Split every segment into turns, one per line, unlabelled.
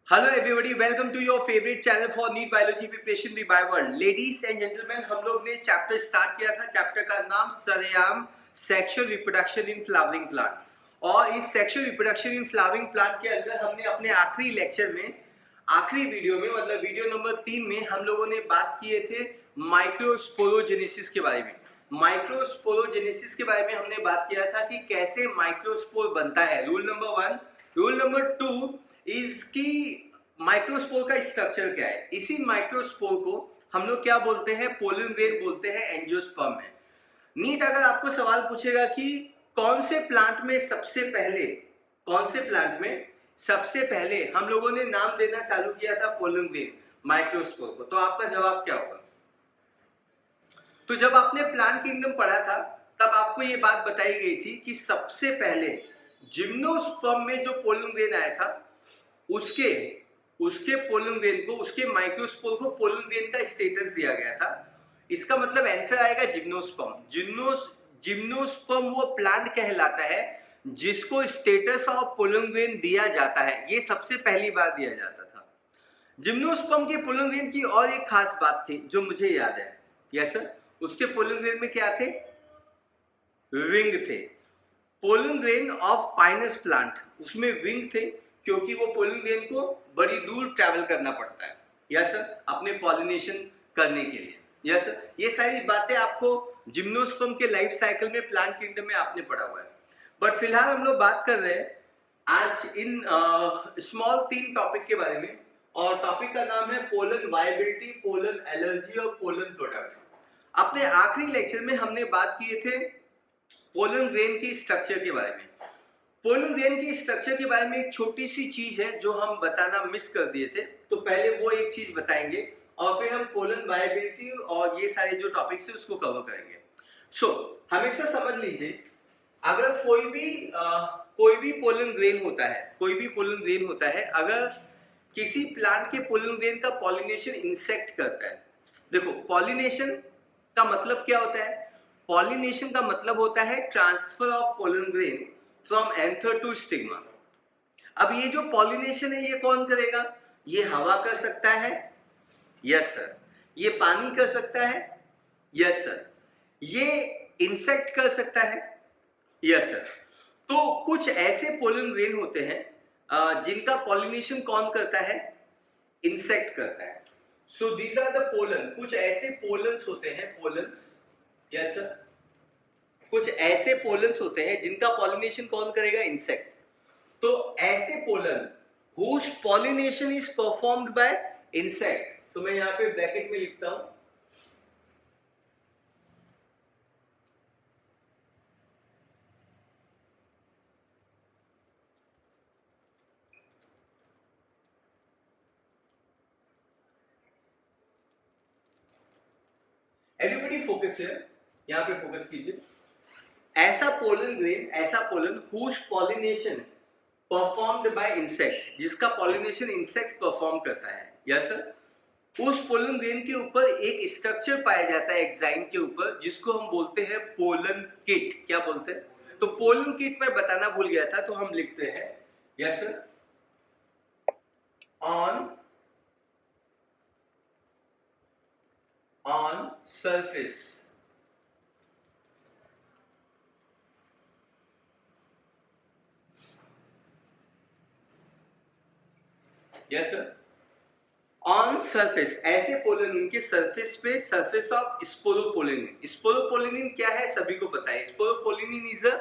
Hello everybody, welcome to your favourite channel for NEET biology preparation the by world. Ladies and gentleman, हम लोग ने chapter start किया था। Chapter का नाम सरेआम sexual reproduction in flowering plant. और इस sexual reproduction in flowering plant के अंदर हमने अपने आखिरी लेक्चर में, आखिरी वीडियो में, मतलब वीडियो नंबर 3 में हम लोगों ने बात किए थे माइक्रोस्पोरोजेनेसिस के बारे में। माइक्रोस्पोरोजेनेसिस के बारे में हमने बात किया था कि कैसे माइक्रोस्पोर बनता है। Rule number 1। रूल नंबर 2 इसकी माइक्रोस्पोर का स्ट्रक्चर क्या है। इसी माइक्रोस्पोर को हम लोग क्या बोलते हैं, पोलन ग्रेन बोलते हैं एंजियोस्पर्म में। नीट अगर आपको सवाल पूछेगा कि कौन से प्लांट में सबसे पहले हम लोगों ने नाम देना चालू किया था पोलन ग्रेन माइक्रोस्पोर को, तो आपका जवाब क्या होगा? तो जब आपने प्लांट किंगडम पढ़ा था तब आपको ये बात बताई गई थी कि सबसे पहले जिम्नोस्पर्म में जो पोलन ग्रेन आया था उसके पोलन ग्रेन को, उसके माइक्रोस्पोर को पोलन ग्रेन का स्टेटस दिया गया था। इसका मतलब आंसर आएगा जिम्नोस्पर्म। जिम्नोस्पर्म वो प्लांट कहलाता है जिसको स्टेटस ऑफ पोलन ग्रेन दिया जाता है। ये सबसे पहली बार दिया जाता था। जिम्नोस्पर्म के पोलन ग्रेन की और एक खास बात थी जो मुझे याद है। यस सर, उसके पोलन ग्रेन में क्या थे? विंग थे। Pollen grain of Pinus plant, उसमें विंग थे क्योंकि वो पोलन ग्रेन को बड़ी दूर ट्रैवल करना पड़ता है। यस सर, अपने पॉलिनेशन करने के लिए। यस सर, ये सारी बातें आपको जिम्नोस्पर्म के लाइफ साइकिल में, प्लांट किंगडम में आपने पढ़ा हुआ है। बट फिलहाल हम लोग बात कर रहे हैं आज इन स्मॉल 3 टॉपिक के बारे में, और टॉपिक का नाम है पोलन वायबिलिटी, पोलन एलर्जी और पोलन प्रोडक्ट। अपने आखिरी लेक्चर में हमने बात किए थे पोलन ग्रेन की स्ट्रक्चर के बारे में। पोलन ग्रेन की स्ट्रक्चर के बारे में एक छोटी सी चीज है जो हम बताना मिस कर दिए थे, तो पहले वो एक चीज बताएंगे और फिर हम पोलन वायबिलिटी और ये सारे जो टॉपिक्स है उसको कवर करेंगे। हमेशा समझ लीजिए, अगर कोई भी पोलन ग्रेन होता है, अगर किसी प्लांट के पोलन ग्रेन का पॉलिनेशन इंसेक्ट करता है। देखो, पॉलिनेशन का मतलब क्या होता है? पॉलिनेशन का मतलब होता है transfer of pollen grain from anther to stigma. अब ये जो पॉलिनेशन है ये कौन करेगा? ये हवा कर सकता है, यस सर। ये पानी कर सकता है, यस सर। ये इंसेक्ट कर सकता है, यस सर। तो कुछ ऐसे पोलन ग्रेन होते हैं जिनका पॉलिनेशन कौन करता है? इंसेक्ट करता है। So these are the pollen. कुछ ऐसे पोलन्स होते हैं, पोलन्स, यस सर। कुछ ऐसे पोलन्स होते हैं जिनका पॉलिनेशन कौन करेगा? इंसेक्ट। तो ऐसे pollen whose pollination is performed by insect, तो मैं यहाँ पे ब्रैकेट में लिखता हूं एवरीबॉडी फोकस है, यहाँ पे फोकस कीजिए। ऐसा pollen whose pollination performed by insect, जिसका पॉलिनेशन इंसेक्ट परफॉर्म करता है, यस सर। उस पोलन ग्रेन के ऊपर एक स्ट्रक्चर पाया जाता है एग्जाइम के ऊपर, जिसको हम बोलते हैं पोलन किट। क्या बोलते हैं? तो पोलन किट में बताना भूल गया था, तो हम लिखते हैं, yes sir, on surface. Yes sir, on surface. ऐसे पोलन उनके सरफेस पे, सरफेस ऑफ स्पोरोपोलिनिन। स्पोरोपोलिनिन क्या है सभी को पता है। Sporopollenin is a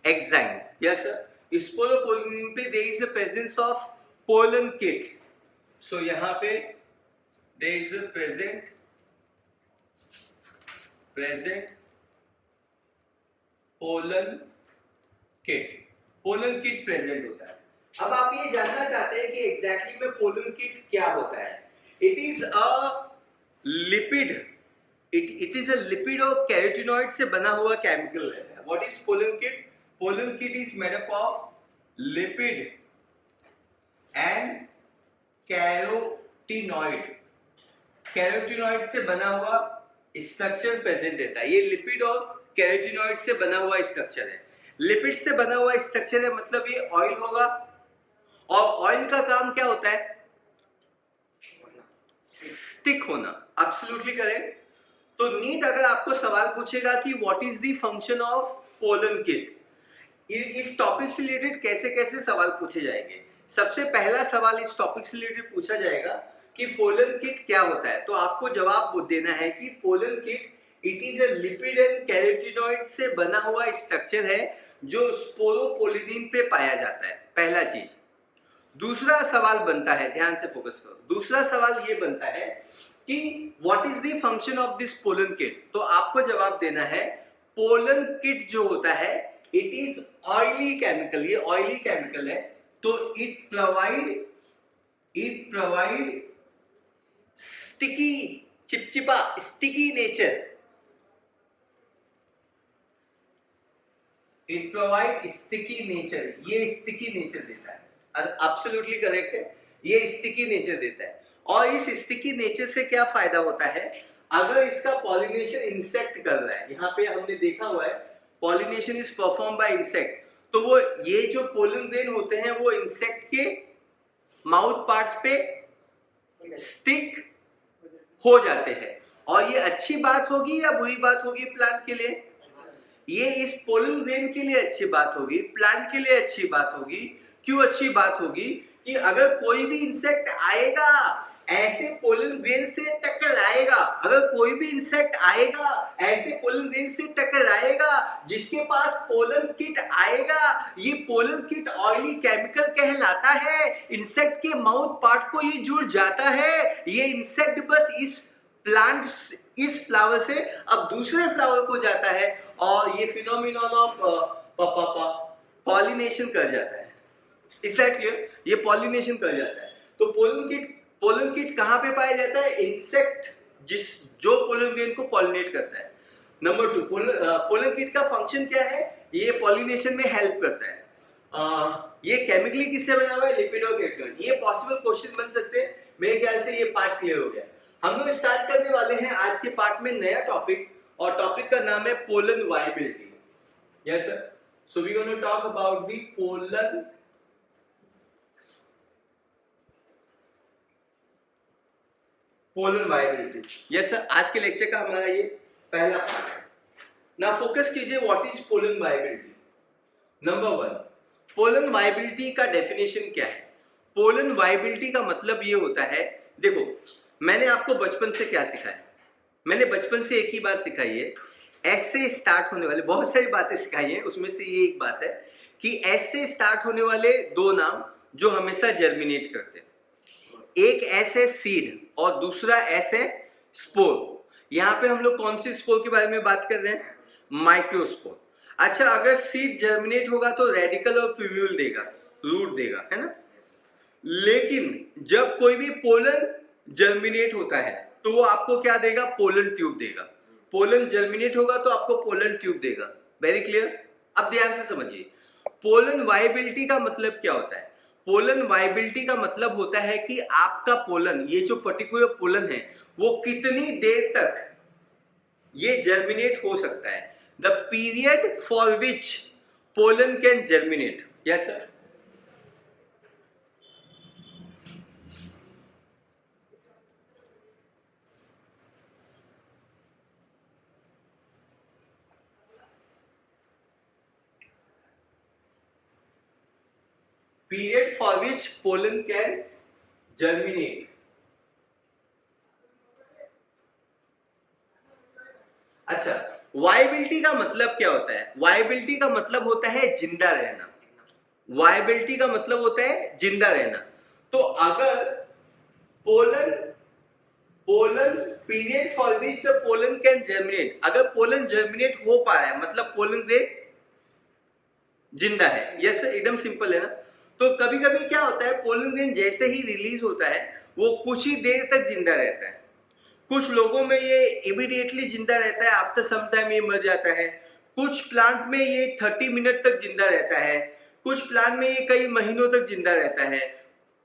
enzyme, yes sir. Sporopollenin पे there is a presence of pollen kit. So यहाँ पे there is a present pollen kit present होता है। अब आप ये जानना चाहते हैं कि एग्जैक्टली में पोलन किट क्या होता है। इट इज अ लिपिड और कैरोटीनॉइड से बना हुआ केमिकल है। What is pollen kit? Pollen kit is made up of lipid and carotenoid. Carotenoid से बना हुआ स्ट्रक्चर प्रेजेंट रहता है। ये लिपिड और कैरोटीनॉइड से बना हुआ स्ट्रक्चर है। लिपिड से बना हुआ स्ट्रक्चर है, मतलब ये ऑयल होगा। और ऑयल का काम क्या होता है? स्टिक होना, एब्सोल्युटली करेक्ट। तो नीट अगर आपको सवाल पूछेगा कि what is the function of pollen kit, इस टॉपिक से रिलेटेड कैसे कैसे सवाल पूछे जाएंगे। सबसे पहला सवाल इस टॉपिक से रिलेटेड पूछा जाएगा कि पोलन किट क्या होता है, तो आपको जवाब देना है कि pollen kit it is a lipid and carotenoid से बना हुआ स्ट्रक्चर है जो स्पोरोपोलिनिन पे पाया जाता है, पहला चीज। दूसरा सवाल बनता है, ध्यान से फोकस करो, दूसरा सवाल ये बनता है कि what is the function of this pollen kit, तो आपको जवाब देना है पोलन किट जो होता है इट इज ऑयली केमिकल, ये ऑयली केमिकल है, तो इट प्रोवाइड स्टिकी, चिपचिपा, sticky nature, it provide sticky nature, ये स्टिकी नेचर देता है, एब्सोल्युटली करेक्ट है, ये स्टिकी नेचर देता है। और इस स्टिकी नेचर से क्या फायदा होता है, अगर इसका पॉलिनेशन इंसेक्ट कर रहा है, यहाँ पे हमने देखा हुआ है pollination is perform by insect, तो वो ये जो पोलन ग्रेन होते हैं वो इंसेक्ट के माउथ पार्ट पे स्टिक हो जाते हैं। और ये अच्छी बात होगी या बुरी बात होगी प्लांट के लिए, ये इस पोलन ग्रेन के लिए अच्छी बात होगी, प्लांट के लिए अच्छी बात होगी। क्यों अच्छी बात होगी कि अगर कोई भी इंसेक्ट आएगा ऐसे पोलन ग्रेन से टकराएगा, अगर कोई भी इंसेक्ट आएगा ऐसे पोलन ग्रेन से टकराएगा जिसके पास पोलन किट आएगा, ये पोलन किट ऑयली केमिकल कहलाता है, इंसेक्ट के माउथ पार्ट को ये जुड़ जाता है, ये इंसेक्ट बस इस प्लांट, इस फ्लावर से अब दूसरे फ्लावर को जाता है और ये फिनोमिनन ऑफ पॉलिनेशन कर जाता है। इज दैट क्लियर, ये पॉलिनेशन कर जाता है। तो पोलन किट कहां पे पाया जाता है, इंसेक्ट जो पोलन ग्रेन को पॉलिनेट करता है। नंबर 2, पोलन किट का फंक्शन क्या है, ये पॉलिनेशन में हेल्प करता है। ये केमिकली किससे बना हुआ है, लिपिड और कैरोटीनॉइड। ये पॉसिबल क्वेश्चन बन सकते हैं, मेरे ख्याल से ये पार्ट क्लियर हो गया। हम लोग स्टार्ट करने वाले हैं आज के पार्ट में नया टॉपिक, और टॉपिक का नाम है pollen viability. Yes sir, so we gonna talk about the pollen viability. Yes sir, आज के लेक्चर का हमारा ये पहला पार्ट है। ना फोकस कीजिए, what is pollen viability. Number 1, pollen viability का डेफिनेशन क्या है। पोलन वायबिलिटी का मतलब ये होता है, देखो मैंने आपको बचपन से क्या सिखाया, मैंने बचपन से एक ही बात सिखाई है, एस से स्टार्ट होने वाले, बहुत सारी बातें सिखाई हैं, उसमें से ये एक बात है कि एस से स्टार्ट होने वाले दो नाम जो हमेशा जर्मिनेट करते हैं, एक एस है सीड और दूसरा एस है स्पोर। यहाँ पे हम लोग कौन सी स्पोर के बारे में बात कर रहे हैं, माइक्रोस्पोर। अच्छा, अगर सीड जर्मिनेट होगा तो रेडिकल और प्यूम्यूल देगा, रूट देगा, है ना। लेकिन जब कोई भी पोलन जर्मिनेट होता है तो वो आपको क्या देगा, पोलन ट्यूब देगा। पोलन जर्मिनेट होगा तो आपको पोलन ट्यूब देगा। Very clear. अब ध्यान से समझिए, पोलन वायबिलिटी का मतलब क्या होता है। पोलन वायबिलिटी का मतलब होता है कि आपका पोलन, ये जो पर्टिकुलर पोलन है वो कितनी देर तक ये जर्मिनेट हो सकता है, the period for which pollen can germinate. Yes sir, period for which pollen can germinate। अच्छा, वायबिलिटी का मतलब क्या होता है, वायबिलिटी का मतलब होता है जिंदा रहना, वायबिलिटी का मतलब होता है जिंदा रहना। तो अगर pollen period for which the pollen can germinate, अगर पोलन जर्मिनेट हो पा रहा है मतलब पोलन ग्रेन जिंदा है। यस, एकदम सिंपल है ना। तो कभी कभी क्या होता है, पोलन ग्रेन जैसे ही रिलीज होता है वो कुछ ही देर तक जिंदा रहता है, कुछ लोगों में ये इमीडिएटली जिंदा रहता है, आफ्टर सम टाइम ये मर जाता है, कुछ प्लांट में ये 30 मिनट तक जिंदा रहता है, कुछ प्लांट में ये कई महीनों तक जिंदा रहता है,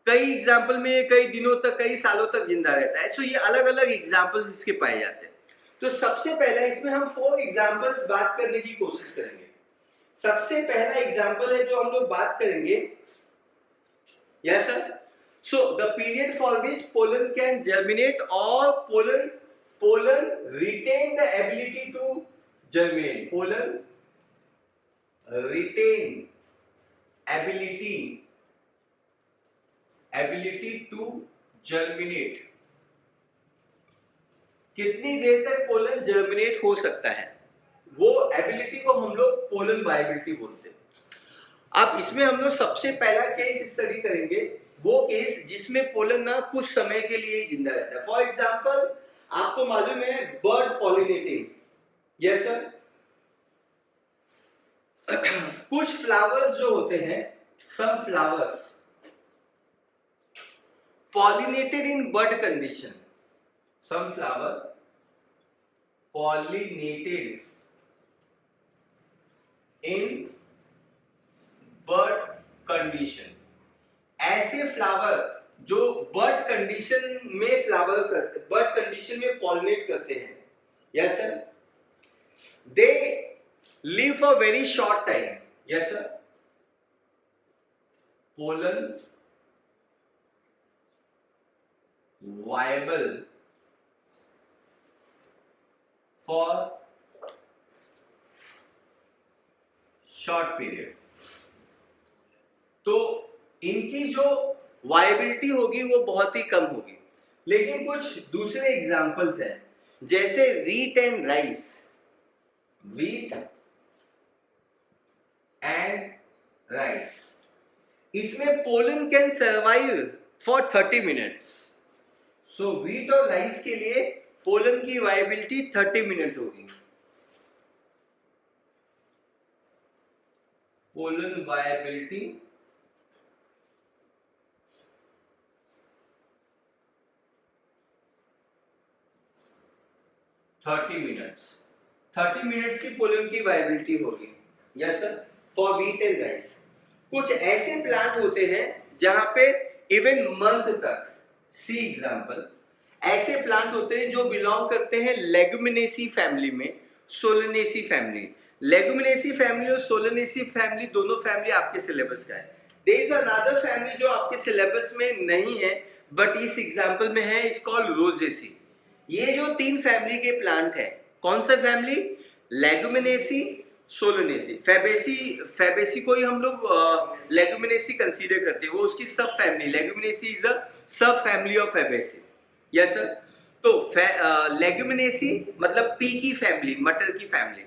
कई एग्जाम्पल में ये कई दिनों तक, कई सालों तक जिंदा रहता है। सो ये अलग अलग एग्जाम्पल इसके पाए जाते हैं। तो सबसे पहले इसमें हम 4 एग्जाम्पल्स बात करने की कोशिश करेंगे। सबसे पहला एग्जाम्पल है जो हम लोग बात करेंगे, yes sir, So the period for which pollen can germinate or pollen retain the ability to germinate. Pollen retain ability to germinate. कितनी देर तक पोलन जर्मिनेट हो सकता है, वो एबिलिटी को हम लोग पोलन वायबिलिटी बोलते हैं। अब इसमें हम लोग सबसे पहला केस स्टडी करेंगे, वो केस जिसमें पोलन ना कुछ समय के लिए जिंदा रहता है। फॉर एग्जांपल आपको मालूम है बर्ड पॉलिनेटिंग, यस सर, कुछ फ्लावर्स जो होते हैं, some flowers pollinated in bird condition, some flower pollinated in bird condition। ऐसे फ्लावर जो बर्ड कंडीशन में फ्लावर करते, बर्ड कंडीशन में पॉलिनेट करते हैं, yes sir, they live for very short time, yes sir, pollen viable for short period। तो इनकी जो वायबिलिटी होगी वो बहुत ही कम होगी। लेकिन कुछ दूसरे एग्जांपल्स हैं, जैसे wheat and rice, wheat and rice, इसमें pollen can survive for 30 minutes. So wheat और राइस के लिए पोलन की वायबिलिटी 30 मिनट होगी। पोलन वायबिलिटी 30 मिनट्स, 30 मिनट्स की पोलन की वायबिलिटी होगी, yes sir, for wheat and rice. कुछ ऐसे प्लांट होते हैं जहां पे इवन मंथ तक, सी एग्जांपल, ऐसे प्लांट होते हैं जो बिलोंग करते हैं लेगुमिनेसी फैमिली में, सोलेनेसी फैमिली। लेगुमिनेसी फैमिली और सोलेनेसी फैमिली दोनों फैमिली आपके सिलेबस का है। देयर इज अनदर फैमिली जो आपके सिलेबस में नहीं है बट इस एग्जांपल में है, इज कॉल्ड रोजेसी। ये जो तीन फैमिली के प्लांट है, कौन सा फैमिली? Leguminosae, Solanaceae. फैबेसी को ही हम लोग लेगुमिनेसी कंसीडर करते हैं, वो उसकी सब family, Leguminosae is a sub family of fabaceae, yes sir. तो लेगुमिनेसी मतलब पी की फैमिली, मटर की फैमिली,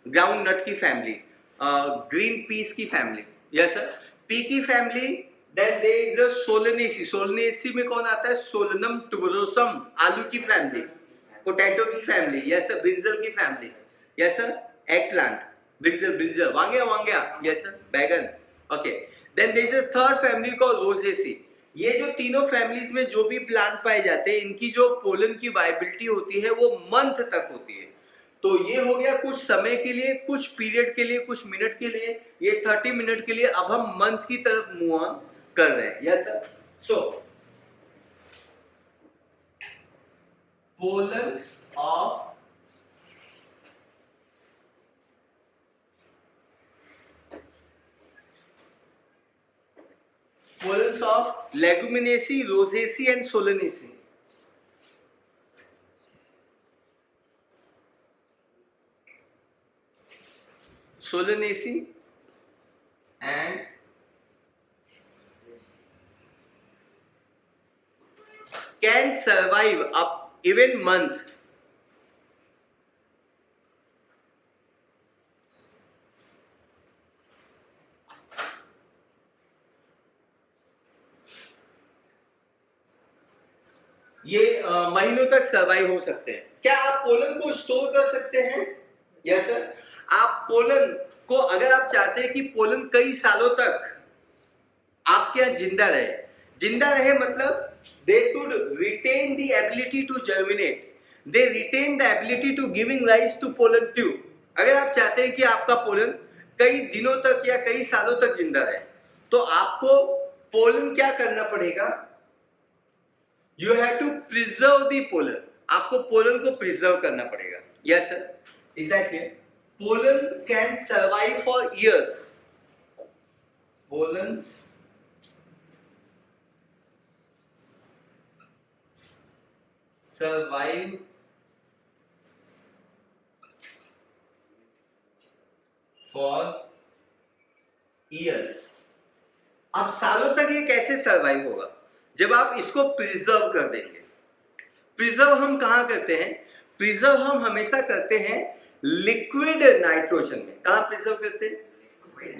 ग्राउंड नट की फैमिली, ग्रीन पीस की फैमिली, यस सर, पी की family. Then there is a solanaceae, solanaceae में कौन आता है? सोलनम टुबरोसम, आलू की फैमिली, पोटैटो की फैमिली, यस सर, ब्रिंजल की family, yes sir, eggplant, brinjal, वांग्या, यस सर, बैगन, okay. Then there is a third family called Rosaceae. ये जो तीनों फैमिलीज में जो भी प्लांट पाए जाते हैं, इनकी जो पोलन की वायबिलिटी होती है वो मंथ तक होती है। तो ये हो गया कुछ समय के लिए, कुछ पीरियड के लिए, कुछ मिनट के लिए, ये 30 मिनट के लिए। अब हम मंथ की तरफ मूव ऑन कर रहे हैं, yes sir. So pollens of pollens of Leguminaceae, Rosaceae and Solanaceae. Solanaceae and can survive up even month. ये महीनों तक सर्वाइव हो सकते हैं। क्या आप पोलन को स्टोर कर सकते हैं? Yes sir. आप पोलन को, अगर आप चाहते हैं कि पोलन कई सालों तक आपके यहाँ जिंदा रहे मतलब they should retain the ability to germinate, they retain the ability to giving rise to pollen tube। अगर आप चाहते हैं कि आपका पोलन कई दिनों तक या कई सालों तक जिंदा रहे, तो आपको पोलन क्या करना पड़ेगा? You have to preserve the pollen। आपको पोलन को प्रिजर्व करना पड़ेगा। Yes sir, is that clear? Pollen can survive for years। Pollens survive for years. अब सालों तक ये कैसे सर्वाइव होगा? जब आप इसको प्रिजर्व कर देंगे। प्रिजर्व हम कहां करते हैं? प्रिजर्व हम हमेशा करते हैं लिक्विड नाइट्रोजन में। कहां प्रिजर्व करते हैं?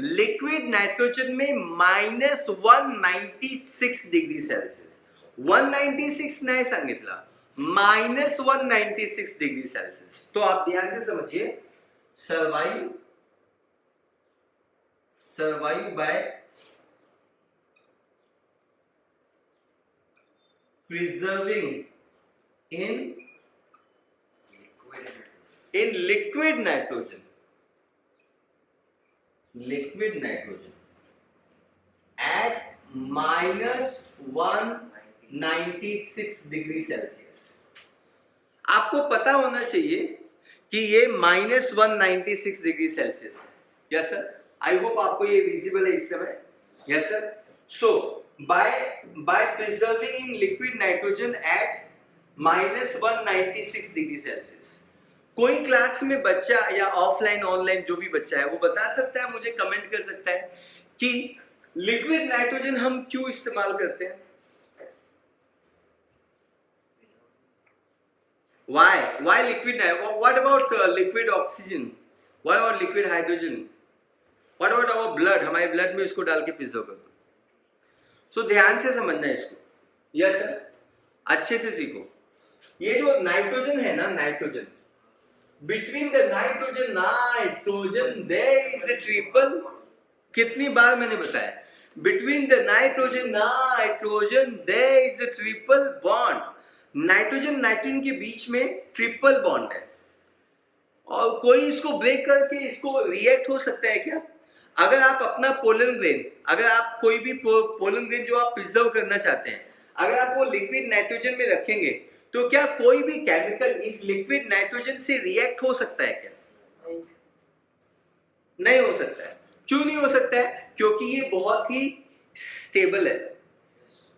लिक्विड नाइट्रोजन में -196 डिग्री सेल्सियस। 196 नाही सांगितलं, -196 डिग्री सेल्सियस। तो आप ध्यान से समझिए, survive by preserving in liquid nitrogen at -196 degree Celsius. आपको पता होना चाहिए कि ये -196 डिग्री सेल्सियस है। यस सर, आई होप आपको ये विजिबल है इस समय। Yes sir, so by preserving in liquid nitrogen at -196 degree Celsius. कोई क्लास में बच्चा या ऑफलाइन ऑनलाइन जो भी बच्चा है वो बता सकता है, मुझे कमेंट कर सकता है कि लिक्विड नाइट्रोजन हम क्यों इस्तेमाल करते हैं? why liquid? What about liquid oxygen? What about liquid hydrogen? What about our blood? हमारे ब्लड में इसको डाल के प्रिजर्व कर दो। सो ध्यान से समझना है इसको। यस सर, अच्छे से सीखो। ये जो नाइट्रोजन है ना, nitrogen, between the nitrogen there is a triple. कितनी बार मैंने बताया, between the nitrogen there is a triple bond. Nitrogen के बीच में ट्रिपल बॉन्ड है, और कोई इसको ब्रेक करके इसको रिएक्ट हो सकता है क्या? अगर आप अपना पोलन ग्रेन, अगर आप कोई भी पोलन ग्रेन जो आप प्रिजर्व करना चाहते हैं, अगर आप वो लिक्विड नाइट्रोजन में रखेंगे तो क्या कोई भी केमिकल इस लिक्विड नाइट्रोजन से रिएक्ट हो सकता है क्या? नहीं हो सकता है। क्यों नहीं हो सकता है? क्योंकि ये बहुत ही स्टेबल है,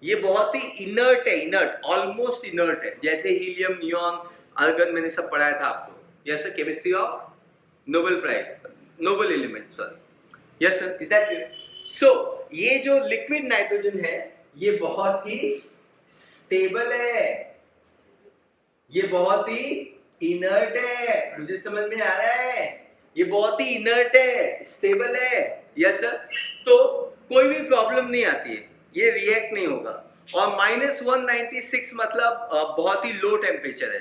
ये बहुत ही इनर्ट है, इनर्ट, ऑलमोस्ट इनर्ट है। जैसे हीलियम, नियॉन, आर्गन मैंने सब पढ़ाया था आपको। Yes sir, chemistry of Nobel prize, noble element, sorry. Yes sir, is that clear? So ये जो लिक्विड नाइट्रोजन है ये बहुत ही स्टेबल है, ये बहुत ही इनर्ट है। मुझे समझ में आ रहा है? ये बहुत ही इनर्ट है, स्टेबल है। यस सर, तो कोई भी प्रॉब्लम नहीं आती है, ये रिएक्ट नहीं होगा। और -196 मतलब बहुत ही लो टेम्परेचर है,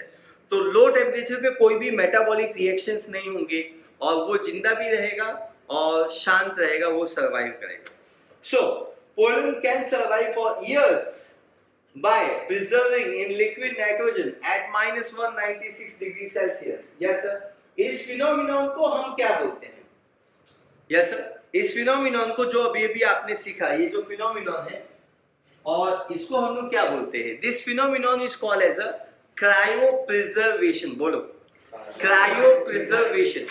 तो लो टेम्परेचर पे कोई भी मेटाबॉलिक रिएक्शंस नहीं होंगे और वो जिंदा भी रहेगा और शांत रहेगा, वो सर्वाइव करेगा। So pollen can survive for years by preserving in liquid nitrogen at -196 degree Celsius. Yes sir, इस फिनोमिनन को हम क्या बोलते हैं? यस सर, इस फिनोमिनन को जो अभी आपने सीखा, ये जो फिनोमिनन है, और इसको हम लोग क्या बोलते हैं? This phenomenon is called as a cryopreservation. बोलो, क्रायो प्रिजर्वेशन।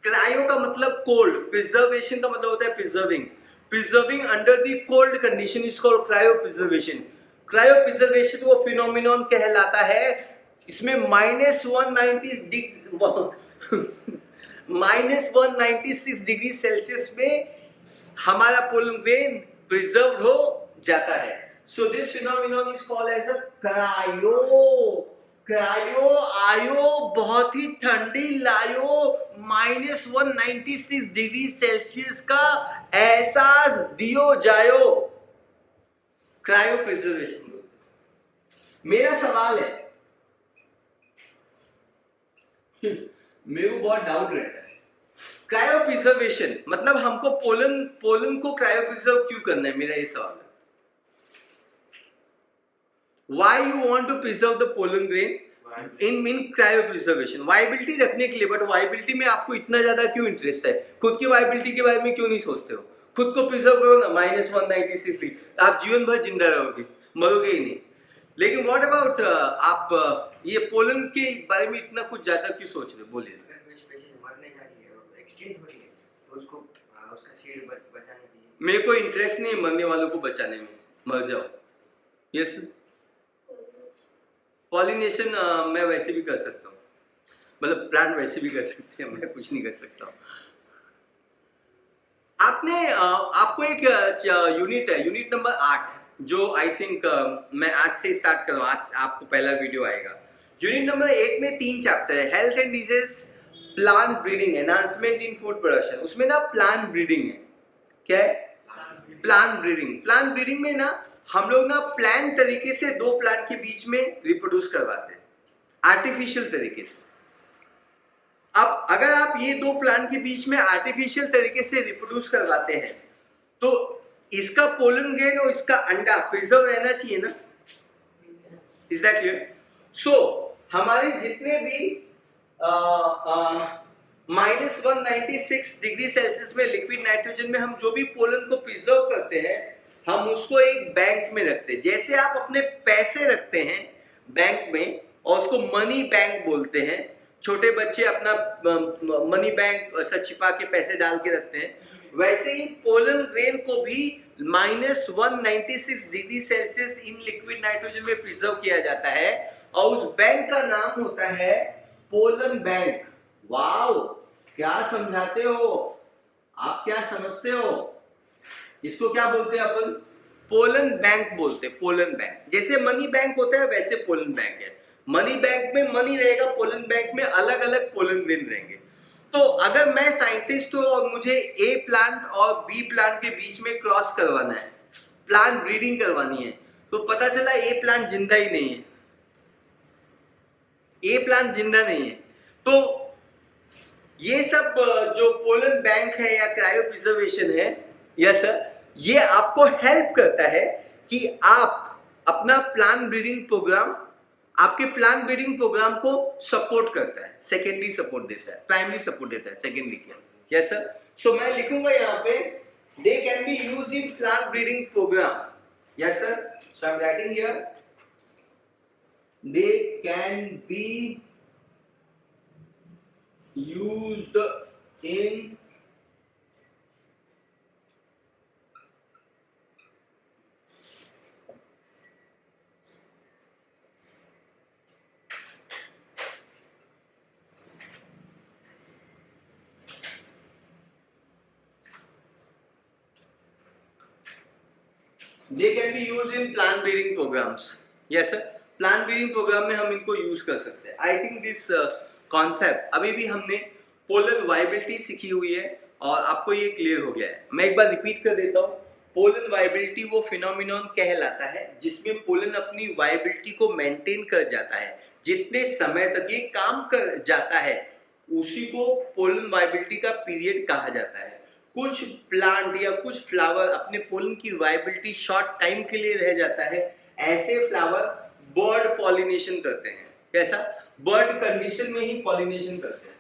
क्रायो का मतलब कोल्ड, प्रिजर्वेशन का मतलब होता है preserving. Preserving under the cold condition is called cryopreservation. Cryopreservation वो फिनोमिनन कहलाता है, इसमें -196 डिग्री सेल्सियस में हमारा पोलन ग्रेन प्रिजर्व्ड हो जाता है। So this phenomenon is called as a cryo आयो, बहुत ही ठंडी लायो, -196 डिग्री सेल्सियस का एहसास दियो जायो, क्रायो प्रिजर्वेशन। मेरा सवाल है, मेरे को बहुत डाउट रहता है, क्रायो प्रिजर्वेशन मतलब हमको पोलन को क्रायो प्रिजर्व क्यों करना है? मेरा ये सवाल है। Why you want to preserve the pollen grain in cryo preservation? Viability रखने के लिए, बट वायबिलिटी में आपको इतना ज्यादा क्यों इंटरेस्ट है? खुद की वायबिलिटी के बारे में क्यों नहीं सोचते हो? खुद को प्रिजर्व करो ना, -196, आप जीवन भर जिंदा रहोगे, मरोगे ही नहीं। लेकिन व्हाट अबाउट आप ये पोलन के बारे में इतना कुछ ज्यादा क्यों सोच रहे हो? बोलिए। मेरे को इंटरेस्ट नहीं है मरने वालों को बचाने में, मर जाओ। यस पॉलिनेशन मैं वैसे भी कर सकता हूँ, मतलब प्लांट वैसे भी कर सकते हैं, मैं कुछ नहीं कर सकता हूँ। आपने आपको एक यूनिट है, यूनिट नंबर 8, जो आई थिंक मैं आज से स्टार्ट कर रहा हूँ, आज आपको पहला वीडियो आएगा। यूनिट नंबर 8 में 3 चैप्टर है, health and disease, plant breeding, enhancement in food production. उसमें ना प्लांट ब्रीडिंग है। क्या है? Plant breeding. प्लांट ब्रीडिंग में ना हम लोग ना प्लांट तरीके से दो प्लांट के बीच में रिप्रोड्यूस करवाते हैं, आर्टिफिशियल तरीके से। अब अगर आप ये दो प्लांट के बीच में आर्टिफिशियल तरीके से रिप्रोड्यूस करवाते हैं तो इसका पोलन ग्रेन और इसका अंडा प्रिजर्व रहना चाहिए ना। Is that clear? सो हमारे जितने भी -196 डिग्री सेल्सियस में लिक्विड नाइट्रोजन में हम जो भी पोलन को प्रिजर्व करते हैं, हम उसको एक बैंक में रखते हैं। जैसे आप अपने पैसे रखते हैं बैंक में और उसको मनी बैंक बोलते हैं, छोटे बच्चे अपना मनी बैंक ऐसा छिपा के पैसे डाल के रखते हैं, वैसे ही पोलन ग्रेन को भी -196 degree Celsius in liquid nitrogen में प्रिजर्व किया जाता है और उस बैंक का नाम होता है पोलन बैंक। वाओ, क्या समझाते हो आप, क्या समझते हो? इसको क्या बोलते हैं अपन? पोलन बैंक बोलते हैं। पोलन बैंक जैसे मनी बैंक होता है वैसे पोलन बैंक है। मनी बैंक में मनी रहेगा, पोलन बैंक में अलग अलग पोलन ग्रेन रहेंगे। तो अगर मैं साइंटिस्ट हूं और मुझे ए प्लांट और बी प्लांट के बीच में क्रॉस करवाना है, प्लांट ब्रीडिंग करवानी है, तो पता चला ए प्लांट जिंदा ही नहीं है, ए प्लांट जिंदा नहीं है, तो ये सब जो पोलन बैंक है या क्रायो प्रिजर्वेशन है, यस सर, ये आपको हेल्प करता है कि आप अपना प्लांट ब्रीडिंग प्रोग्राम, आपके प्लांट ब्रीडिंग प्रोग्राम को सपोर्ट करता है, सेकेंडरी सपोर्ट देता है, प्राइमरी सपोर्ट देता है, सेकेंडरी क्या? Yes sir. सो मैं लिखूंगा यहाँ पे they can be used in plant breeding program. Yes sir, so I am writing here they can be used in They can be used in plant breeding programs. Yes sir. Plant breeding program में हम इनको use कर सकते हैं। I think this concept अभी भी हमने pollen viability सीखी हुई है और आपको ये क्लियर हो गया है। मैं एक बार रिपीट कर देता हूँ। पोलन वाइबिलिटी वो फिनोमिनन कहलाता है जिसमें पोलन अपनी वाइबिलिटी को मेंटेन कर जाता है, जितने समय तक ये काम कर जाता है उसी को पोलन वाइबिलिटी का पीरियड कहा जाता है। कुछ प्लांट या कुछ फ्लावर अपने पोलन की वाइबिलिटी शॉर्ट टाइम के लिए रह जाता है, ऐसे फ्लावर बर्ड पॉलिनेशन करते हैं। कैसा? बर्ड कंडीशन में ही पॉलिनेशन करते हैं।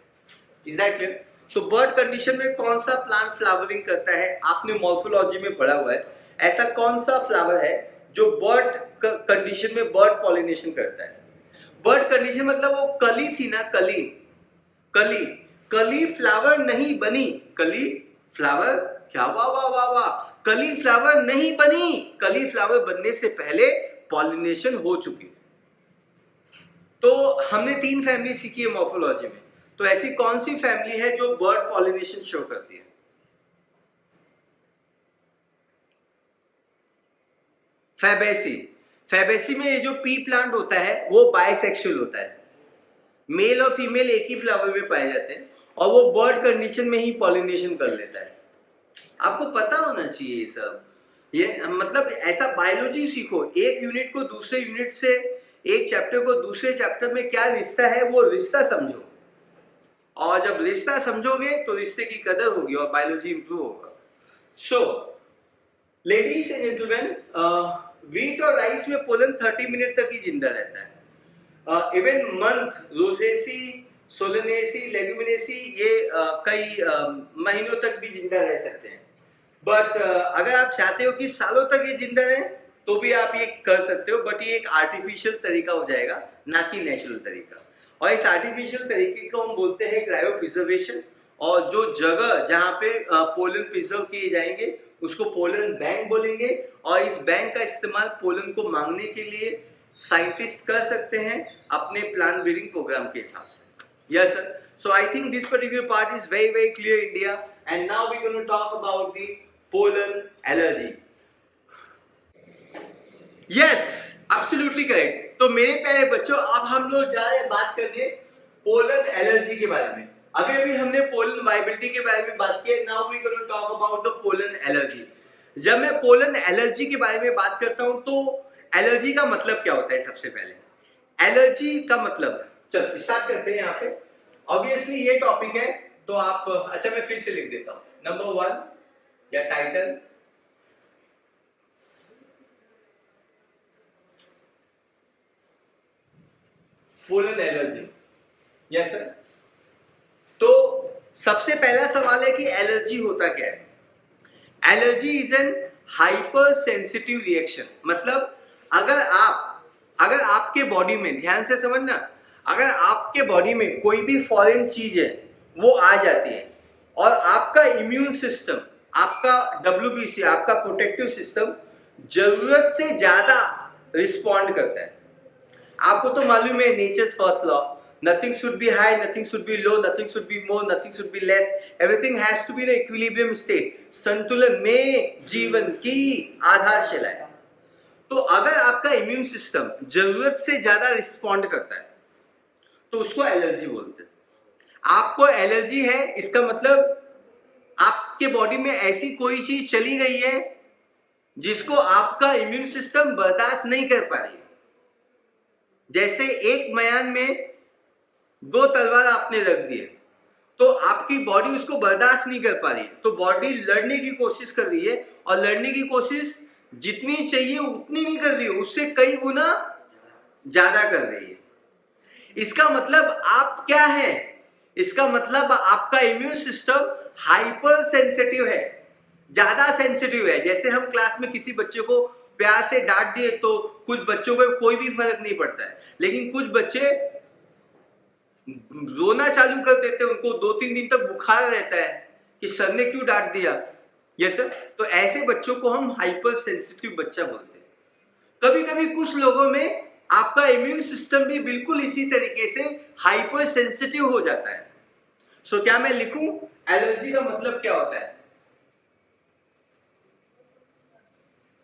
Is that clear? So bird condition में कौन सा प्लांट फ्लावरिंग करता है, आपने मॉर्फोलॉजी में पढ़ा हुआ है, ऐसा कौन सा फ्लावर है जो बर्ड कंडीशन में बर्ड पॉलिनेशन करता है? बर्ड कंडीशन मतलब वो कली थी ना, कली कली कली फ्लावर नहीं बनी, कली फ्लावर क्या, वाह वाह वाह वाह, कली फ्लावर नहीं बनी, कली फ्लावर बनने से पहले पॉलिनेशन हो चुकी। तो हमने 3 फैमिली सीखी है मॉर्फोलॉजी में, तो ऐसी कौन सी फैमिली है जो बर्ड पॉलिनेशन शो करती है? फैबेसी। फैबेसी में ये जो पी प्लांट होता है वो बाइसेक्सुअल होता है, मेल और फीमेल एक ही फ्लावर में पाए जाते हैं और वो बर्ड कंडीशन में ही पॉलिनेशन कर लेता है। आपको पता होना चाहिए ये सब, ये मतलब ऐसा बायोलॉजी सीखो, एक यूनिट को दूसरे यूनिट से, एक चैप्टर को दूसरे चैप्टर में क्या रिश्ता है वो रिश्ता समझो, और जब रिश्ता समझोगे तो रिश्ते की कदर होगी और बायोलॉजी इंप्रूव होगा। So ladies and gentleman, wheat और राइस में पोलन 30 मिनट तक ही जिंदा रहता है। Even month, Rosaceae, Solanaceae, Leguminosae ये कई महीनों तक भी जिंदा रह सकते हैं। बट अगर आप चाहते हो कि सालों तक ये जिंदा रहे तो भी आप ये कर सकते हो, बट ये एक आर्टिफिशियल तरीका हो जाएगा, ना कि नेचुरल तरीका। और इस आर्टिफिशियल तरीके को हम बोलते हैं क्रायो प्रिजर्वेशन, और जो जगह जहाँ पे पोलन प्रिजर्व किए जाएंगे उसको पोलन बैंक बोलेंगे। और इस बैंक का इस्तेमाल पोलन को मांगने के लिए साइंटिस्ट कर सकते हैं अपने प्लांट ब्रीडिंग प्रोग्राम के हिसाब से। Yes sir, so I think this particular part is very very clear India, and now we going to talk about the pollen allergy. Yes, absolutely correct. तो मेरे प्यारे बच्चों, अब हम लोग जा रहे हैं बात करने पोलन एलर्जी के बारे में। अभी हमने पोलन वायबिलिटी के बारे में बात की है, now we going to talk about the pollen allergy. जब मैं पोलन एलर्जी के बारे में बात करता हूं तो एलर्जी का मतलब क्या होता है? सबसे पहले एलर्जी का मतलब, चलो स्टार्ट करते हैं। यहाँ पे ऑब्वियसली ये टॉपिक है तो आप, अच्छा मैं फिर से लिख देता हूं। नंबर 1 या title, pollen allergy. Yes sir. तो सबसे पहला सवाल है कि एलर्जी होता क्या है? Allergy is an hyper sensitive reaction. मतलब अगर आपके बॉडी में, ध्यान से समझना, अगर आपके बॉडी में कोई भी फॉरेन चीज है वो आ जाती है और आपका इम्यून सिस्टम, आपका WBC, आपका प्रोटेक्टिव सिस्टम जरूरत से ज्यादा रिस्पॉन्ड करता है। आपको तो मालूम है nature's first law, nothing should be high, nothing should be low, nothing should be more, nothing should be less, everything has to be in equilibrium state। संतुलन में जीवन की आधारशिला है। तो अगर आपका इम्यून सिस्टम जरूरत से ज्यादा रिस्पॉन्ड करता है तो उसको एलर्जी बोलते हैं। आपको एलर्जी है, इसका मतलब आपके बॉडी में ऐसी कोई चीज चली गई है जिसको आपका इम्यून सिस्टम बर्दाश्त नहीं कर पा रही है। जैसे एक मयान में 2 तलवार आपने रख दिए तो आपकी बॉडी उसको बर्दाश्त नहीं कर पा रही है, तो बॉडी लड़ने की कोशिश कर रही है, और लड़ने की कोशिश जितनी चाहिए उतनी नहीं कर रही है, उससे कई गुना ज्यादा कर रही है। इसका मतलब आप क्या है? इसका मतलब आपका इम्यून सिस्टम हाइपर सेंसिटिव है, ज्यादा सेंसिटिव है। जैसे हम क्लास में किसी बच्चे को प्यार से डांट दिए तो कुछ बच्चों को कोई भी फर्क नहीं पड़ता है, लेकिन कुछ बच्चे रोना चालू कर देते हैं, उनको 2-3 दिन तक बुखार रहता है कि सर ने क्यों डांट दिया। Yes sir. तो ऐसे बच्चों को हम हाइपर सेंसिटिव बच्चा बोलते हैं। कभी कभी कुछ लोगों में आपका इम्यून सिस्टम भी बिल्कुल इसी तरीके से हाइपर सेंसिटिव हो जाता है। सो क्या मैं लिखूं एलर्जी का मतलब क्या होता है?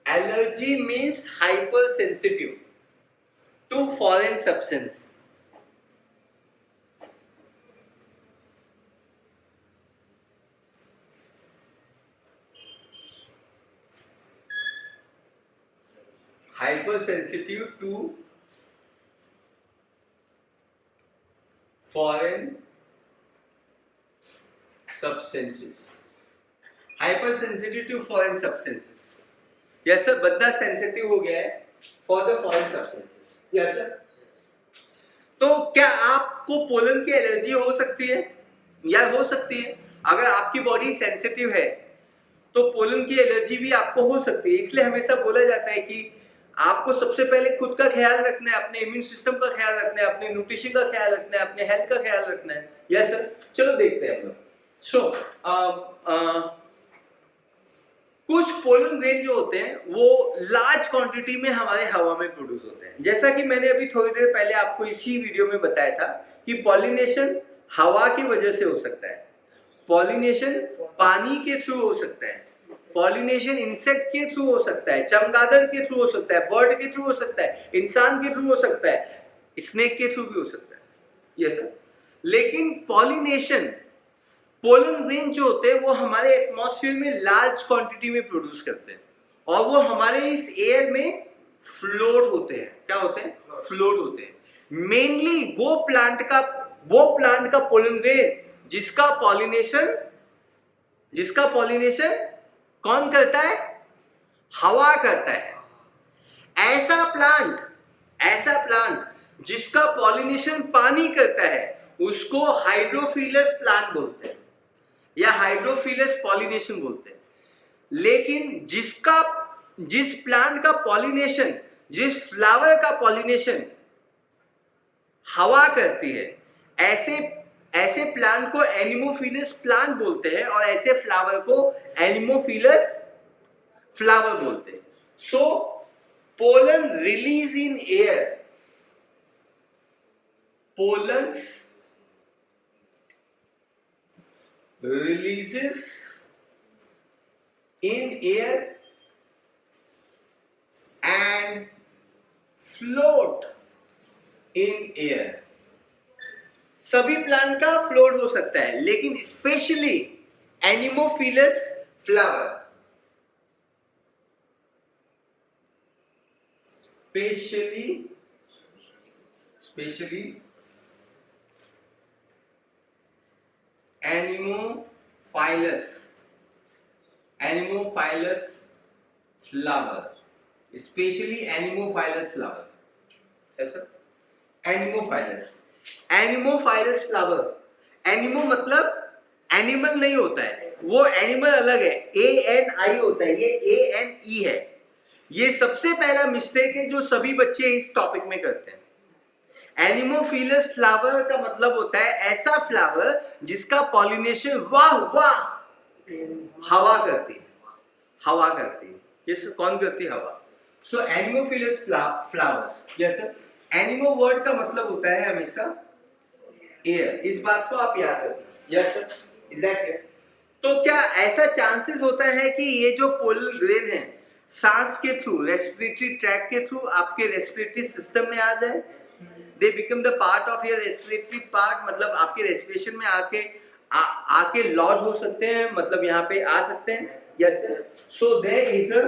Allergy means hypersensitive to foreign substance. Hypersensitive to foreign substances. Hypersensitive to foreign substances. Yes sir, बंदा सेंसिटिव हो गया है for the foreign substances. Yes sir. तो क्या आपको पोलन की एलर्जी हो सकती है? या हो सकती है। अगर आपकी बॉडी सेंसिटिव है तो पोलन की एलर्जी भी आपको हो सकती है। इसलिए हमेशा बोला जाता है कि आपको सबसे पहले खुद का ख्याल रखना है, अपने इम्यून सिस्टम का ख्याल रखना है, अपने न्यूट्रिशन का ख्याल रखना है, अपने हेल्थ का ख्याल रखना है। Yes sir. चलो देखते हैं हम लोग। कुछ पोलन ग्रेन जो होते हैं वो लार्ज क्वांटिटी में हमारे हवा में प्रोड्यूस होते हैं। जैसा कि मैंने अभी थोड़ी देर पहले आपको इसी वीडियो में बताया था कि पॉलिनेशन हवा की वजह से हो सकता है, पॉलिनेशन पानी के थ्रू हो सकता है, पॉलिनेशन इंसेक्ट के थ्रू हो सकता है, चमगादड़ के थ्रू हो सकता है, बर्ड के थ्रू हो सकता है, इंसान के थ्रू हो सकता है, स्नेक के थ्रू भी हो सकता है। Yes sir. लेकिन पॉलिनेशन, पोलन ग्रेन जो होते हैं वो हमारे एटमॉस्फेयर में लार्ज क्वांटिटी में प्रोड्यूस करते हैं और वो हमारे इस एयर में फ्लोट होते हैं। क्या होते हैं? फ्लोट होते हैं। मेनली वो प्लांट का पोलन ग्रेन जिसका पॉलिनेशन कौन करता है? हवा करता है। ऐसा प्लांट जिसका पॉलिनेशन पानी करता है उसको हाइड्रोफिलस प्लांट बोलते हैं या हाइड्रोफिलस पॉलिनेशन बोलते हैं। लेकिन जिस प्लांट का पॉलिनेशन, जिस फ्लावर का पॉलिनेशन हवा करती है, ऐसे प्लांट को एनिमोफिलस प्लांट बोलते हैं और ऐसे फ्लावर को एनिमोफिलस फ्लावर बोलते हैं। सो pollen release in air, pollens releases in air and float in air. सभी प्लांट का फ्लोट हो सकता है, लेकिन specially anemophilous flower, specially anemophilous flower, specially anemophilous flower, ऐसा एनिमोफाइलस फ्लावर। एनिमो मतलब एनिमल नहीं होता है, वो एनिमल अलग है, ANI होता है, ये ANE है। ये सबसे पहला मिस्टेक है जो सभी बच्चे इस टॉपिक में करते हैं। एनिमोफिलस फ्लावर का मतलब होता है ऐसा फ्लावर जिसका पॉलिनेशन वाह हवा करती है। ये कौन करती है? हवा। So anemophilous flowers. Yes sir. Anemo word का मतलब होता है हमेशा एयर, इस बात को आप याद रखना। Yes sir, exactly. तो क्या ऐसा चांसेस होता है कि ये जो पोलन ग्रेन है सांस के थ्रू, रेस्पिरेटरी ट्रैक के थ्रू आपके रेस्पिरेटरी सिस्टम में आ जाए? They become the part of your respiratory part, मतलब आपके रेस्पिरेशन में आके लॉज हो सकते हैं, मतलब यहाँ पे आ सकते हैं। Yes sir. So there is a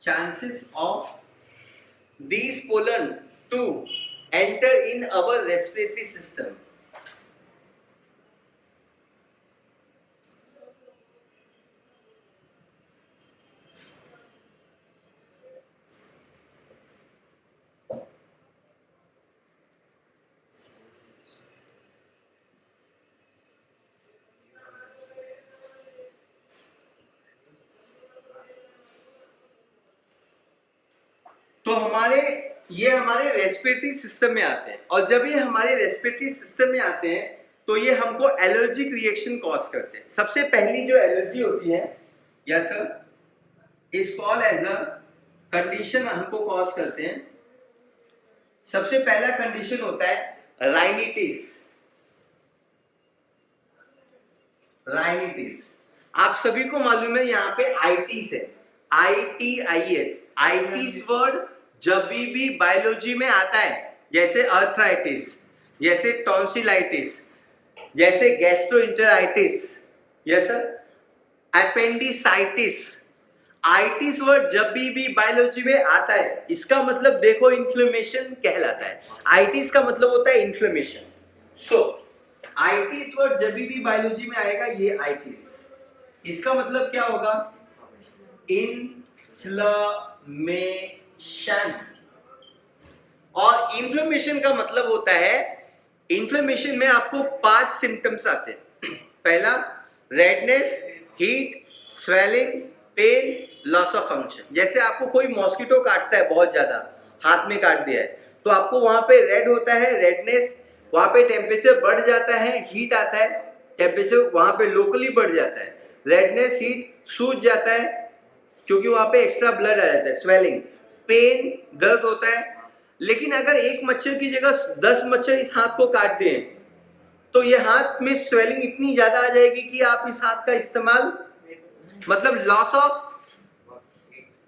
chances of these pollen to enter in our respiratory system. तो ये हमारे रेस्पिरेटरी सिस्टम में आते हैं, और जब ये हमारे रेस्पिरेटरी सिस्टम में आते हैं तो ये हमको एलर्जिक रिएक्शन कॉज करते हैं। सबसे पहली जो एलर्जी होती है, yes sir, is called as a condition हमको कॉज करते हैं। सबसे पहला कंडीशन होता है राइनिटिस। आप सभी को मालूम है यहाँ पे आइटिस है, ITIS। आइटिस वर्ड जब भी बायोलॉजी में आता है, जैसे अर्थराइटिस, जैसे टॉन्सिलाइटिस, जैसे gastroenteritis, yes sir, appendicitis, itis word जब भी बायोलॉजी में आता है, इसका मतलब देखो इन्फ्लेमेशन कहलाता है। आइटिस का मतलब होता है इन्फ्लेमेशन। सो आइटिस वर्ड जब भी बायोलॉजी में आएगा, ये आइटिस, इसका मतलब क्या होगा? इन्फ्लेमेशन। और इन्फ्लेमेशन का मतलब होता है, इन्फ्लेमेशन में आपको 5 सिम्टम्स आते हैं। पहला redness, heat, swelling, pain, loss of function. जैसे आपको कोई मॉस्किटो काटता है, बहुत ज्यादा हाथ में काट दिया है, तो आपको वहां पे रेड होता है, रेडनेस, वहां पे टेम्परेचर बढ़ जाता है, हीट आता है, टेम्परेचर वहां पे लोकली बढ़ जाता है, रेडनेस, हीट, सूज जाता है क्योंकि वहां पे एक्स्ट्रा ब्लड आ जाता है, स्वेलिंग, पेन, दर्द होता है। लेकिन अगर एक मच्छर की जगह 10 मच्छर इस हाथ को काट दें तो ये हाथ में स्वेलिंग इतनी ज्यादा आ जाएगी कि आप इस हाथ का इस्तेमाल, मतलब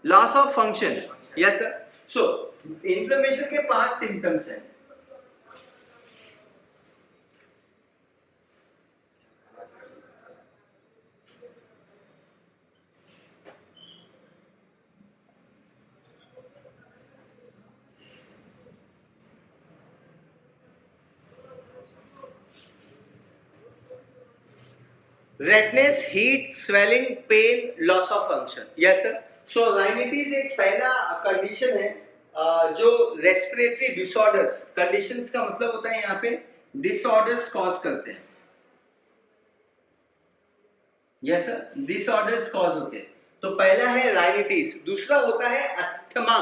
loss of function. Yes sir. So inflammation के 5 सिम्टम्स हैं। Redness, heat, swelling, pain, loss of function. Yes sir. So rhinitis एक पहला कंडीशन है जो रेस्पिरेटरी डिसऑर्डर्स, कंडीशंस का मतलब होता है यहाँ पे डिसऑर्डर्स कॉज करते हैं। यस सर, डिसऑर्डर्स कॉज होते हैं। तो पहला है राइनिटिस, दूसरा होता है अस्थमा।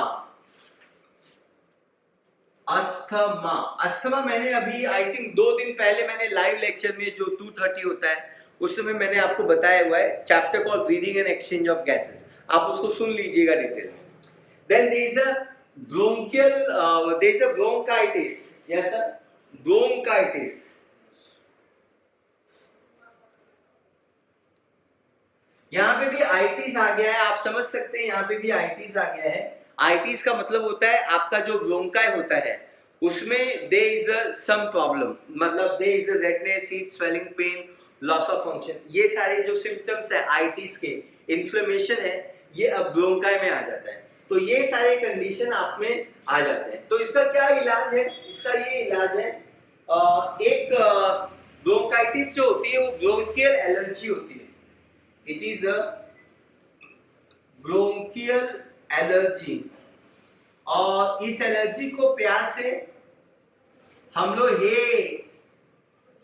अस्थमा मैंने अभी आई थिंक 2 दिन पहले मैंने लाइव लेक्चर में जो 2:30 होता है उस समय मैंने आपको बताया हुआ है chapter called breathing and exchange of gases, आप उसको सुन लीजिएगा डिटेल में। Then there is a bronchial, there is a bronchitis, yes sir, bronchitis. यहाँ पे भी आइटिस आ गया है, आप समझ सकते हैं, यहाँ पे भी आइटिस आ गया है। आइटिस का मतलब होता है आपका जो ब्रोंकाई होता है उसमें देयर इज सम प्रॉब्लम, मतलब there is redness, heat, swelling, pain, loss of function, ये सारे जो सिम्टम्स है आइटिस के, इन्फ्लेमेशन है, ये अब ब्रोंकाई में आ जाता है। तो ये सारे कंडीशन आप में आ जाते हैं। तो इसका क्या इलाज है? इसका ये इलाज है, एक ब्रोंकाइटिस जो होती है वो ब्रोंकियल एलर्जी होती है। It is a bronchial allergy, और इस एलर्जी को प्यार से हम लोग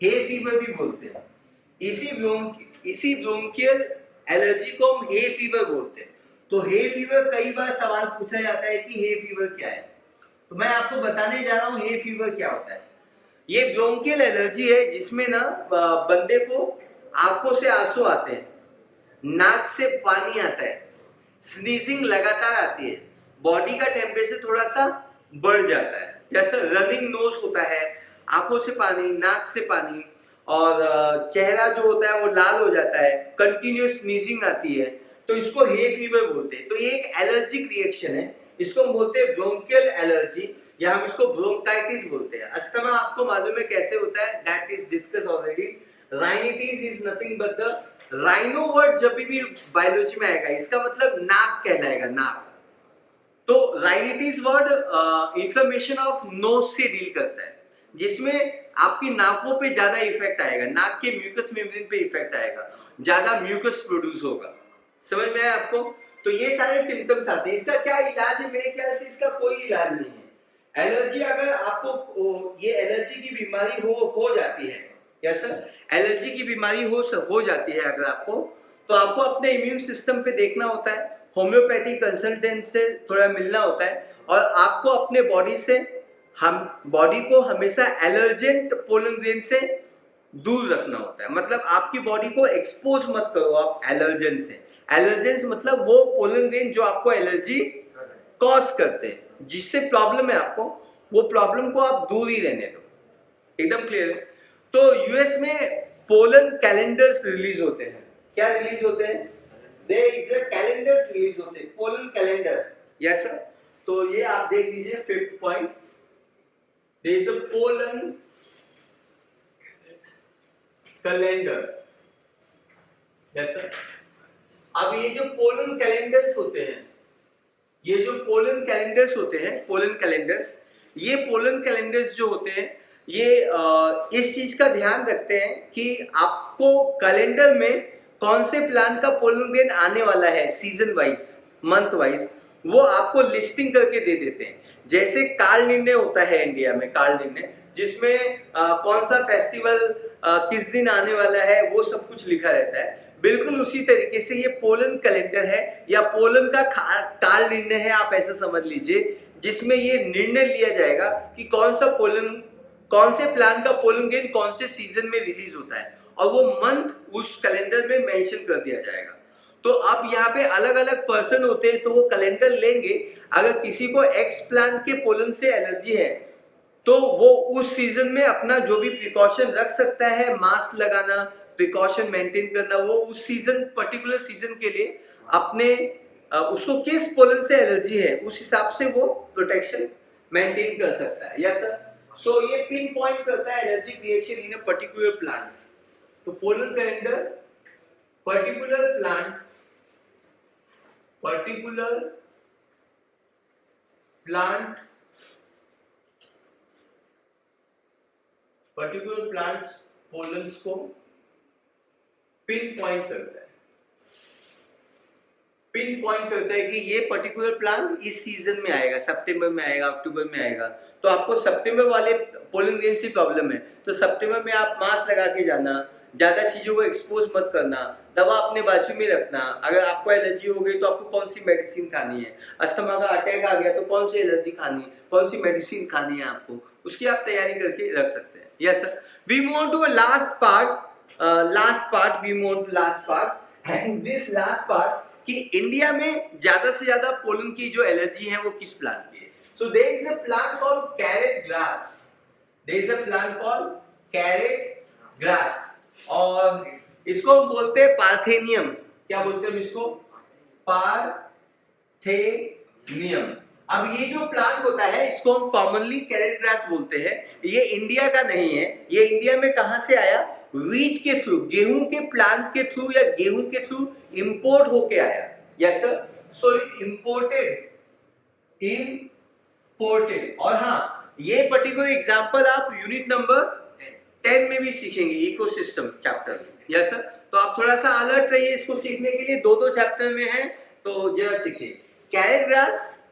हे फीवर भी बोलते हैं। इसी ब्रोंकियल एलर्जी को हम हे फीवर बोलते हैं। तो हे फीवर, कई बार सवाल पूछा जाता है कि हे फीवर क्या है, तो मैं आपको बताने जा रहा हूं हे फीवर क्या होता है। ये ब्रोंकियल एलर्जी है जिसमें ना बंदे को आंखों से आंसू आते हैं, नाक से पानी आता है, स्नीजिंग लगातार आती है, बॉडी का टेम्परेचर थोड़ा सा बढ़ जाता है, जैसे रनिंग नोज होता है, आंखों से पानी, नाक से पानी, और चेहरा जो होता है वो लाल हो जाता है, कंटिन्यूस स्नीजिंग आती है, तो इसको हे फीवर बोलते हैं। तो ये एक एलर्जिक रिएक्शन है, इसको हम बोलते हैं ब्रोंकियल एलर्जी, या हम इसको ब्रोंकाइटिस बोलते हैं। अस्थमा आपको मालूम है कैसे होता है, that is discuss already. Rhinitis is nothing but the, rhino word जब भी बायोलॉजी में आएगा इसका मतलब नाक कहलाएगा, नाक। तो rhinitis word inflammation of nose से डील करता है, जिसमें आपकी नाकों पे ज्यादा इफेक्ट आएगा, नाक के म्यूकस मेम्ब्रेन पे इफेक्ट आएगा, ज्यादा म्यूकस प्रोड्यूस होगा। समझ में आया आपको? तो ये सारे सिम्टम्स आते हैं। इसका क्या इलाज है? मेरे ख्याल से इसका कोई इलाज नहीं है। एलर्जी, अगर आपको ये एलर्जी की बीमारी हो जाती है, यस सर, एलर्जी की बीमारी हो जाती है अगर आपको, तो आपको अपने इम्यून सिस्टम पे देखना होता है, होम्योपैथी कंसल्टेंट से थोड़ा मिलना होता है, और आपको अपने बॉडी को हमेशा एलर्जेंट पोलन ग्रेन से दूर रखना होता है। मतलब आपकी बॉडी को एक्सपोज मत करो आप एलर्जेन से। एलर्जेंस मतलब वो पोलन ग्रेन जो आपको एलर्जी कॉज करते हैं, जिससे प्रॉब्लम है आपको, वो प्रॉब्लम को आप दूर ही रहने दो। एकदम क्लियर है? तो यूएस में पोलन कैलेंडर्स रिलीज होते हैं। क्या रिलीज होते हैं? There is a calendars release होते हैं, पोलन कैलेंडर, यस सर। तो ये आप देख लीजिए 5th point, there is a pollen calendar, yes sir. अब ये जो पोलन कैलेंडर्स होते हैं, ये पोलन कैलेंडर्स जो होते हैं, ये इस चीज का ध्यान रखते हैं कि आपको कैलेंडर में कौन से प्लांट का पोलन ग्रेन आने वाला है, सीजन वाइज, मंथ वाइज, वो आपको लिस्टिंग करके दे देते हैं। जैसे काल निर्णय होता है इंडिया में, काल निर्णय, जिसमें कौन सा फेस्टिवल किस दिन आने वाला है, वो सब कुछ लिखा रहता है। बिल्कुल उसी तरीके से ये पोलन कैलेंडर है, या पोलन का काल निर्णय है, आप ऐसा समझ लीजिए, जिसमें ये निर्णय लिया जाएगा कि कौन से प्लांट का पोलन ग्रेन कौन से सीजन में रिलीज होता है, और वो मंथ उस कैलेंडर में मेंशन कर दिया जाएगा। तो अब यहाँ पे अलग अलग पर्सन होते हैं, तो वो कैलेंडर लेंगे, अगर किसी को एक्स प्लांट के पोलन से एलर्जी है तो वो उस सीजन में अपना जो भी प्रिकॉशन रख सकता है, मास्क लगाना, प्रिकॉशन मेंटेन करना, वो उस सीजन, पर्टिकुलर सीजन के लिए अपने उसको किस पोलन से एलर्जी है उस हिसाब से वो प्रोटेक्शन मेंटेन कर सकता है, यस सर। सो ये पिन पॉइंट करता है allergic reaction in a particular plant. तो pollen calendar, particular plants pollens को पिन पॉइंट करता है कि ये पर्टिकुलर प्लांट इस सीजन में आएगा, सितंबर में आएगा, अक्टूबर में आएगा। तो आपको सितंबर वाले पोलन ग्रेन से प्रॉब्लम है तो सितंबर में आप मास्क लगा के जाना, ज्यादा चीजों को एक्सपोज मत करना, दवा अपने बाजू में रखना। अगर आपको एलर्जी हो गई तो आपको कौन सी मेडिसिन खानी है, अस्थमा का अटैक आ गया तो कौन सी एलर्जी खानी है, कौन सी मेडिसिन खानी है आपको, उसकी आप तैयारी करके रख सकते हैं। Yes sir. We move on to a last part, last part, we move to last part, and this last part कि इंडिया में ज्यादा से ज्यादा पोलन की जो एलर्जी है वो किस प्लांट की है. So there is a plant called carrot grass. There is a plant called carrot grass, और इसको हम बोलते हैं पार्थेनियम. क्या बोलते हैं हम इसको? पार्थेनियम. अब ये जो प्लांट होता है इसको हम कॉमनली कैरेट ग्रास बोलते हैं. ये इंडिया का नहीं है. ये इंडिया में कहां से आया? वीट के थ्रू, गेहूं के प्लांट के थ्रू या गेहूं के थ्रू इंपोर्ट होके आया. Yes sir. So imported. और हाँ, ये पर्टिकुलर एग्जांपल आप यूनिट नंबर 10 में भी सीखेंगे, इकोसिस्टम चैप्टर. Yes sir. तो आप थोड़ा सा अलर्ट रहिए इसको सीखने के लिए. दो चैप्टर में है तो जरा सीखिए. कैरेट ग्रास,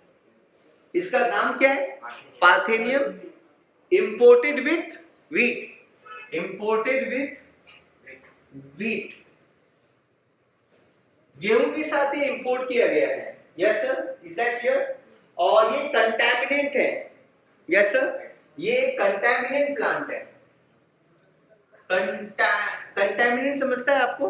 इसका नाम क्या है? Parthenium. Imported with wheat. Imported with wheat. गेहूं के साथ ही इंपोर्ट किया गया है. Yes sir. Is that clear? और ये कंटैमिनेंट है. Yes sir. ये कंटैमिनेंट प्लांट है. कंटैमिनेंट समझता है आपको?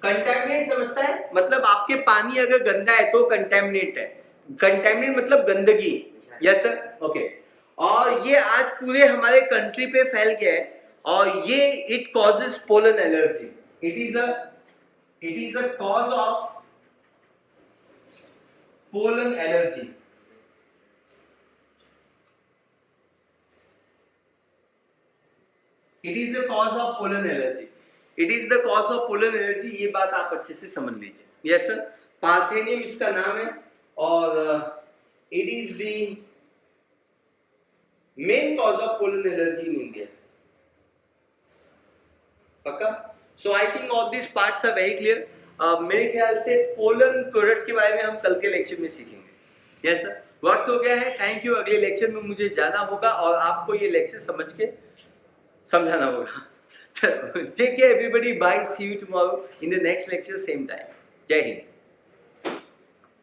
कंटैमिनेट समझता है? मतलब आपके पानी अगर गंदा है तो कंटैमिनेट है. कंटैमिनेट मतलब गंदगी. Yes sir. ओके. और ये आज पूरे हमारे कंट्री पे फैल गया है, और ये it causes pollen allergy. It is a cause of pollen allergy. It is the cause of pollen allergy. It is the cause of pollen allergy. ये बात आप अच्छे से समझ लीजिए. Yes sir. पार्थेनियम इसका नाम है, और it is the main cause of pollen allergy in India. पक्का? So I think all this parts are very clear. मेरे ख्याल से पोलन प्रोडक्ट के बारे में हम कल के लेक्चर में सीखेंगे. Yes sir. वक्त हो गया है. Thank you. अगले लेक्चर में मुझे जाना होगा और आपको ये लेक्चर समझ के समझाना होगा. Take care everybody. Bye. See you tomorrow in the next lecture, same time. Jai Hind.